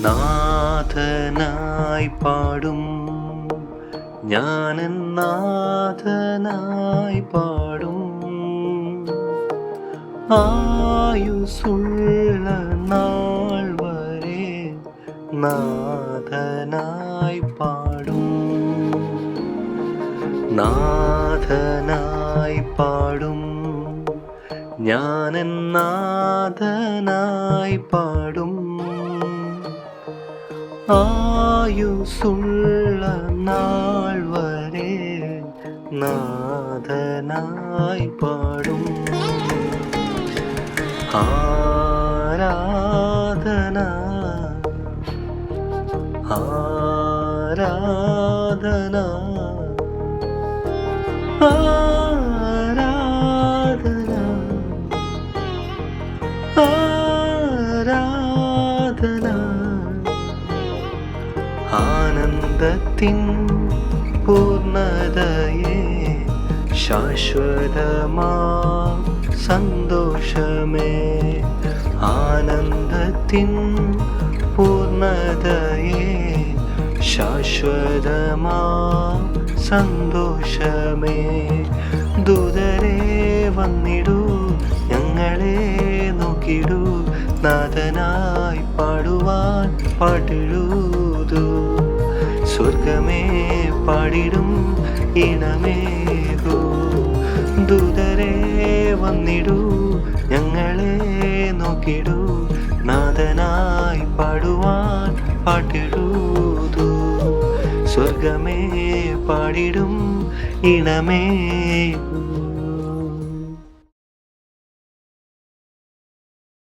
നാഥനായി പാടും ഞാനൻ നാഥനായി പാടും ആയുസുള്ള നാൾ വരെ നാഥനായി പാടും നാഥനായി പാടും ഞാനൻ നാഥനായി പാടും ആയുസുള്ള നാൾ വരെ നാഥനായി പാടും ആരാധന ആരാധന ആരാധന ആരാധന ആനന്ദത്തിൻ പൂർണ്ണതയെ ശാശ്വതമാ സന്തോഷമേ ആനന്ദത്തിൻ പൂർണ്ണതയെ ശാശ്വതമാ സന്തോഷമേ ദൂതരെ വന്നിടൂ ഞങ്ങളെ നോക്കിടൂ നാഥനായി പാടുവാൻ പാട്ടിടൂതു സ്വർഗമേ പാടിടും ഇണമേകൂ ദൂതരെ വന്നിടൂ ഞങ്ങളെ നോക്കിടൂ നാഥനായി പാടുവാൻ പാട്ടിടൂതു സ്വർഗമേ പാടിടും ഇണമേ